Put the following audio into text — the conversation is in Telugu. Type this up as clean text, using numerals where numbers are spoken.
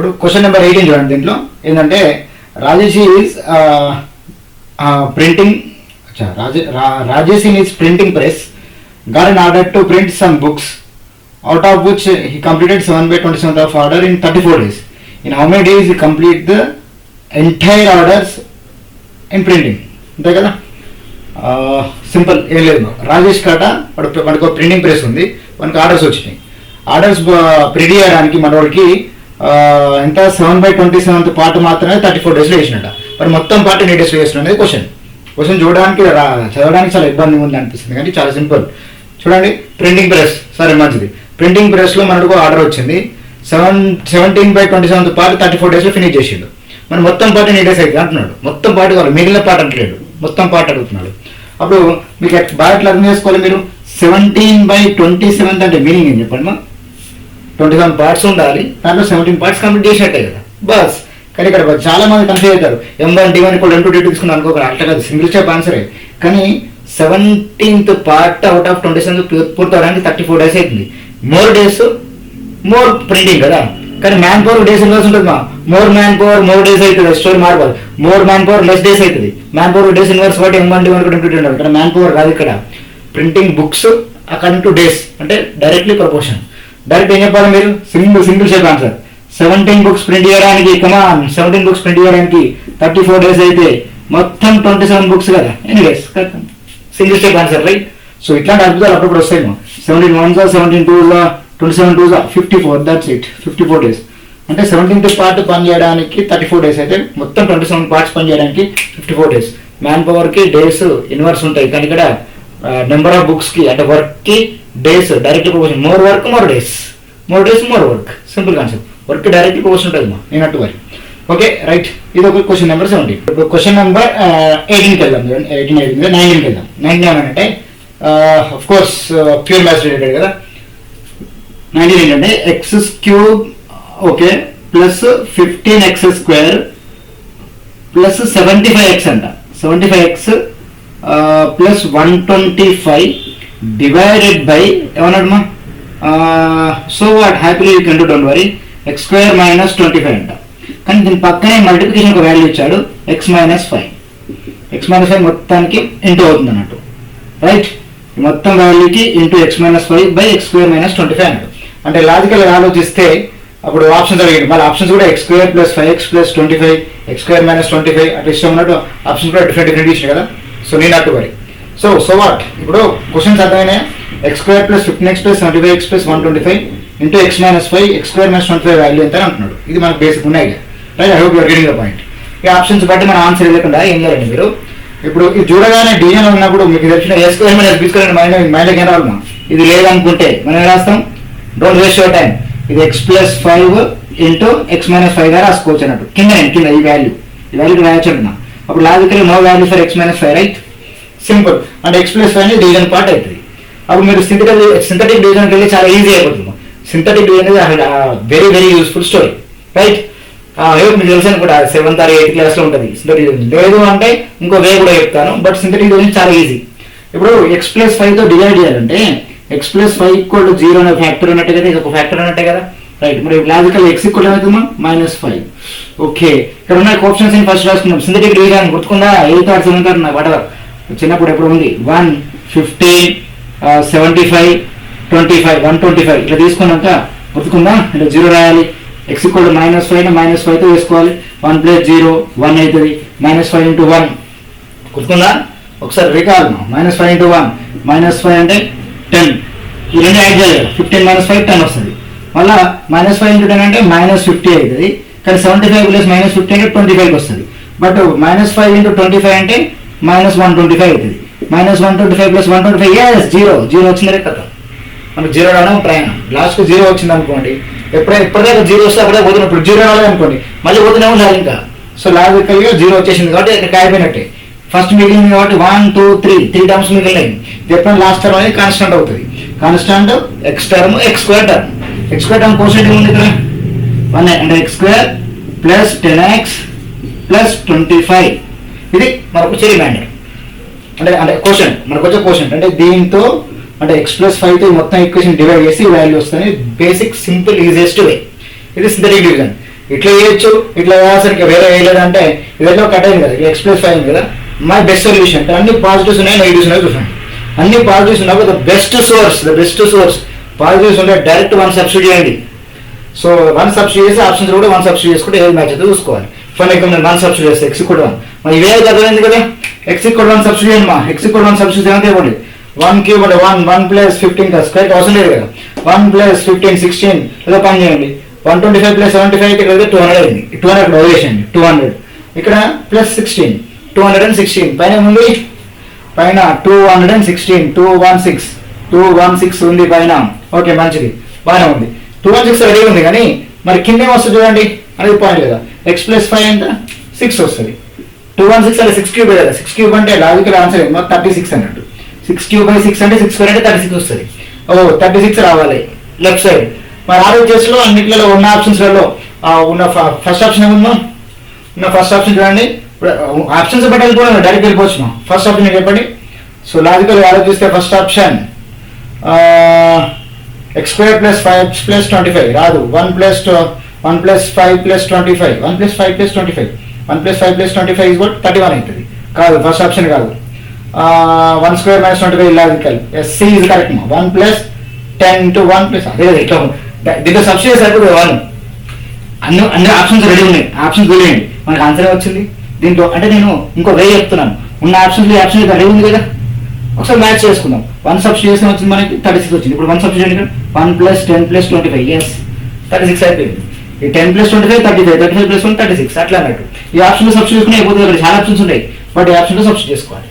ఇప్పుడు క్వశ్చన్ నెంబర్ 18 చూడండి. దీంట్లో ఏంటంటే Rajesh is printing Rajesh in his printing press got an order to print some books, out of which he completed 7/27 of order in 34 days. In how many days he complete the entire orders in printing? అంతే కదా, సింపుల్, ఏం లేదు. రాజేష్ కాట మనకు ప్రింటింగ్ ప్రెస్ ఉంది, మనకు ఆర్డర్స్ వచ్చినాయి. ఆర్డర్స్ ప్రింట్ చేయడానికి మనోడికి ఎంత 7/27 పార్ట్ మాత్రమే 34 డేస్లో వేసినట్ట. మరి మొత్తం పార్ట్ ఎన్ని డేస్లో వేసిన అనేది క్వశ్చన్ చూడడానికి చదవడానికి చాలా ఇబ్బందిగా ఉంది అనిపిస్తుంది, కానీ చాలా సింపుల్. చూడండి, ప్రింటింగ్ ప్రెస్, సరే మంచిది. ప్రింటింగ్ ప్రెస్లో మనకు ఆర్డర్ వచ్చింది, 17/27 పార్ట్ 34 డేస్లో ఫినిష్ చేసిండు. మరి మొత్తం పార్ట్ ఎన్ని డేస్ అయితే అంటున్నాడు. మొత్తం పార్ట్ కావాలి, మిగిలిన పార్ట్ అంటలేడు, మొత్తం పార్ట్ అడుగుతున్నాడు. అప్పుడు మీకు బాగా ఎట్లా అర్థం చేసుకోవాలి మీరు? 17/27 అంటే మీనింగ్ ఏం చెప్పండి. మా 27 పార్ట్స్ ఉండాలి, దాంట్లో 17 పార్ట్స్ కంప్లీట్ చేసినట్టే కదా బస్. కానీ ఇక్కడ చాలా మంది కన్ఫ్యూజ్ అవుతారు. M1 D1 M2 D2 తీసుకుని అనుకోక అట్లా కాదు, సింగిల్ స్టెప్ ఆన్సరే. కానీ 17th పార్ట్ అవుట్ ఆఫ్ 27 పూర్తవడానికి 34 డేస్ అవుతుంది. మోర్ డేస్ మోర్ ప్రింటింగ్ కదా. కానీ మ్యాన్ పవర్ డేస్ ఇన్వర్స్ ఉంటుంది. More man power more days అవుతుంది, స్టోరీ మార్పల్. More man power less days అవుతుంది. మ్యాన్ పవర్ డేస్ ఇన్వర్స్ కాబట్టి M1 D1 M2 D2 ఇక్కడ మ్యాన్ పవర్ కాదు. ఇక్కడ printing books according two days అంటే డైరెక్ట్లీ ప్రపోర్షన్. డైరెక్ట్ ఏం చెప్పాలి మీరు? Single step answer. 17 books print చేయడానికి 17 బుక్స్ ప్రింట్ చేయడానికి 34 డేస్ అయితే మొత్తం 27 బుక్స్ కదా, ఎన్ని days? Single step answer, right? So ఇట్లాంటి అద్భుతాలు అప్పుడప్పుడు వస్తాయి. 17 1s 17 2s 27 2s 54, that's it, 54 days. అంటే 17th పార్ట్ పని చేయడానికి 34 డేస్ అయితే మొత్తం 27 పార్ట్స్ పని చేయడానికి 54 డేస్. మ్యాన్ పవర్కి డేస్ ఇన్వర్స్ ఉంటాయి, కానీ ఇక్కడ నెంబర్ ఆఫ్ బుక్స్కి అంటే వర్క్కి days direct proportion. More work more days, more days more work, simple concept. Work direct proportion ఉంటుంది నేను అట్టు వరకు. Okay, right. ఇది ఒక క్వశ్చన్ నెంబర్ 17. ఇప్పుడు క్వశ్చన్ నెంబర్ 18కి వెళ్దాం. 19కి వెళ్దాం. 19 అంటే of course pure maths related కదా. 19 ఏంటంటే x³ okay plus 15x² plus 75x అంట. 75x ప్లస్ 125 డివైడెడ్ బై ఏమన్నాడు? So what happily you can do, don't worry, x² - 25 అంట. కానీ దీని పక్కనే మల్టిప్లికేషన్ ఒక వాల్యూ ఇచ్చాడు, x - 5. x - 5 మొత్తానికి ఇంటూ అవుతుంది అన్నట్టు, రైట్? మొత్తం వాల్యూకి ఇంటూ x - 5 బై x² - 25 అన్నాడు. అంటే లాజికల్గా ఆలోచిస్తే అప్పుడు ఆప్షన్స్ అడిగాడు. మళ్ళీ ఆప్షన్స్ కూడా x² + 5x + 25 x² - 25 అట్లా ఇష్టం ఉన్నట్టు ఆప్షన్స్ కూడా డిఫరెంట్ ఇచ్చాడు కదా. సో నేను అట్టు వరీ. సో వాట్ ఇప్పుడు క్వశ్చన్స్ అర్థమైనాయా? x² + 15x + 75x + 125 into x - 5 x² - 25 value ఎంత అంటున్నాడు. ఇది మనకు బేసిక్ ఉన్న idea, right? I hope you're getting the point. ఈ ఆప్షన్స్ బట్టి మన ఆన్సర్ లేకుండా ఏం చేయాలండి మీరు? ఇప్పుడు ఇది చూడగానే డిజైన్ ఉన్నప్పుడు మీకు తెలిసిన A² - B² మైండ్లోకి ఏం రావాలి? ఇది లేదనుకుంటే మనం ఏం రాస్తాం? Don't waste your time. ఇది x + 5 ఇంటూ x - 5 గా రాసుకోవచ్చు అన్నట్టు. కింద ఈ వాల్యూ రాయొచ్చు అంటున్నా. అప్పుడు logical no value for x - 5, right? Simple. అంటే x + 5 డివిజన్ పార్ట్ అవుతుంది. అప్పుడు మీరు సింథటిక్ డివిజన్కి వెళ్ళి చాలా ఈజీ అయిపోతుంది. Synthetic division very very useful story, right? మీకు తెలుసు కూడా 7th or 8th క్లాస్లో ఉంటుంది సింథటిక్ డివిజన్. లేదు అంటే ఇంకో వే కూడా చెప్తాను, బట్ సింథటిక్ డివిజన్ చాలా ఈజీ. ఇప్పుడు x + 5తో డివైడ్ చేయాలంటే x + 5 = 0 అనే ఫ్యాక్టర్ ఉన్నట్టే కదా, ఇది ఒక ఫ్యాక్టర్ ఉన్నట్టే కదా, రైట్? మరి లాజికల్ x = ఏమవుతుందా? -5. ఓకే, ఇక్కడ ఉన్న ఆప్షన్స్ ఫస్ట్ రాసుకున్నాం. సింథటిక్ డివిజన్ గుర్తుకుందా? 8th or 7th or whatever చిన్నప్పుడు ఎప్పుడు ఉంది? 1 15 75 25 125 ఇట్లా తీసుకున్నాక గుర్తుకుందా? అంటే 0 రాయాలి. x = -5 -5తో వేసుకోవాలి. 1 + 0 1 అవుతుంది. -5 × 1 గుర్తుకుందా? ఒకసారి రికాల్. -5 × 1 -5 అంటే 10. ఈ రెండు యాడ్ చేయాలి. 15 - 5 10 వస్తుంది. మళ్ళీ -5 × 10 అంటే -50 అవుతుంది. కానీ 75 + -50 అంటే 25 వస్తుంది. బట్ -5 × 25 అంటే -125 అవుతుంది. -125 + 125 0 వచ్చిందే కదా. మనకు 0 రావడం ప్రయాణం. లాస్ట్కి 0 వచ్చింది అనుకోండి, ఎప్పుడైనా 0 వస్తే అప్పుడే పోతున్నా. ఇప్పుడు 0 రాలేదు అనుకోండి, మళ్ళీ పోతూనే ఉండాలి ఇంకా. సో లాజికల్గా 0 వచ్చేసింది కాబట్టి ఇక్కడ కాయిపోయినట్టే. ఫస్ట్ మిగిలింది కాబట్టి 1 2 3 టర్మ్స్ మిగిలినాయి. ఎప్పుడైనా లాస్ట్ టర్మ్ అనేది కాన్స్టెంట్ అవుతుంది. Constant x term x² term. x² term quotient ఉంది ఇక్కడ 1 అంటే x² + 10x + 25. ఇది మనకు రిమైండర్ అంటే క్వశ్చన్ మనకు వచ్చే క్వశ్చన్. అంటే దీంతో అంటే x + 5తో మొత్తం ఈక్వేషన్ డివైడ్ చేసి వాల్యూ వస్తుంది. Basic simple easiest way. ఇది సింథటిక్ డివిజన్. ఇట్లా చేయొచ్చు, ఇట్లా వేసరికి వేరే వేయలేదంటే ఇదేదో కట్ అయింది కదా, ఎక్స్ ప్లస్ 5 కదా, మై బెస్ట్ సొల్యూషన్. అన్ని పాజిటివ్స్ ఉన్నాయి, నెగిటివ్స్ ఉన్నాయి చూడండి. అన్ని పాజిటివ్స్ ఉన్నప్పుడు ద బెస్ట్ సోర్స్ పాజిటివ్స్ ఉంటే డైరెక్ట్ 1 సబ్స్టిట్యూట్ చేయండి. సో 1 సబ్స్టిట్యూట్ చేసి ఆప్షన్స్ కూడా 1 సబ్స్టిట్యూట్ చేసుకుంటే ఏది మ్యాచ్ అయితే చూసుకోవాలి. ఫర్ ఎగ్జాంపుల్ 1 సబ్స్టిట్యూట్ చేస్తే x = 1, మరి ఇవే అర్థమైంది కదా, x = 1 సబ్స్టిట్యూట్ చేయండి. x = 1 సబ్స్టిట్యూట్ ఏమంటే ఇవ్వండి 1 క్యూబ్ అంటే 1 ప్లస్ 15 స్క్వేర్ అవసరం లేదు కదా, 1 ప్లస్ 15 16 ఏదో పని చేయండి. 125 ప్లస్ 75 ఇక్కడ 200 అయింది, 200 ఇక్కడ వదిలేసండి, 200 ఇక్కడ ప్లస్ 16 216 పైన ఉంది, పైన 216 216 ఉంది పైన. ఓకే మంచిది, బాగానే ఉంది. 216 రెడీ ఉంది, కానీ మరి కింద ఏమొస్తుంది చూడండి అనేది పాయింట్ లేదా. ఎక్స్ ప్లస్ 5 ఎంత 6 వస్తుంది. 216 అంటే 6 క్యూబ్ కదా, 6 క్యూబ్ అంటే లాజికల్ ఆన్సర్ ఏమో 36 అన్నట్టు. 6 క్యూబ్ బై 6 అంటే 6 స్క్వేర్ అంటే 36 వస్తుంది. 36 రావాలి లెఫ్ట్ సైడ్. మరి ఆలోచనలో అన్నింటిలో ఉన్న ఆప్షన్స్లలో ఉన్న ఫస్ట్ ఆప్షన్ ఏముందో, ఉన్న ఫస్ట్ ఆప్షన్ చూడండి. ఆప్షన్స్ బట్టి వెళ్ళిపోవడం డైరెక్ట్ వెళ్ళిపోవచ్చు. ఫస్ట్ ఆప్షన్ చెప్పండి. సో లాజికల్ ఆలోచిస్తే first option X square plus 5 plus 25 రాదు. 1 plus 5 plus 25 1 plus 5 plus 25 1 plus 5 plus 25 is what 31 అవుతుంది. కాదు, ఫస్ట్ ఆప్షన్ కాదు. 1 square minus 25 logical. C is correct. 1 plus 10 to 1 plus అదే ఇట్లా దీంట్లో సబ్స్టిట్యూట్ సరిపోతుంది. 1 అన్ని ఆప్షన్స్ రెడీ ఉన్నాయి, ఆప్షన్స్ వెళ్ళండి, మనకు ఆన్సర్ వచ్చింది దీంట్లో. అంటే నేను ఇంకో వే చెప్తున్నాను, ఉన్న ఆప్షన్స్ ఆప్షన్ రెడీ ఉంది కదా, ఒకసారి మ్యాచ్ చేసుకుందాం. 1 సబ్స్టిట్యూషన్ వచ్చింది మనకి 36 వచ్చింది. ఇప్పుడు 1 సబ్స్టిట్యూషన్ 1 ప్లస్ 10 ప్లస్ 25 ఎస్ 36 అయిపోయింది. ఈ 10 ప్లస్ 25 35 ప్లస్ 1 36 అట్లా అన్నట్టు. ఈ ఆప్షన్లో సబ్స్టిట్యూట్ చేసుకుని అయిపోతుంది. చాలా ఆప్షన్స్ ఉంటాయి, బట్ ఈ ఆప్షన్లో సబ్స్టిట్యూట్ చేసుకోవాలి.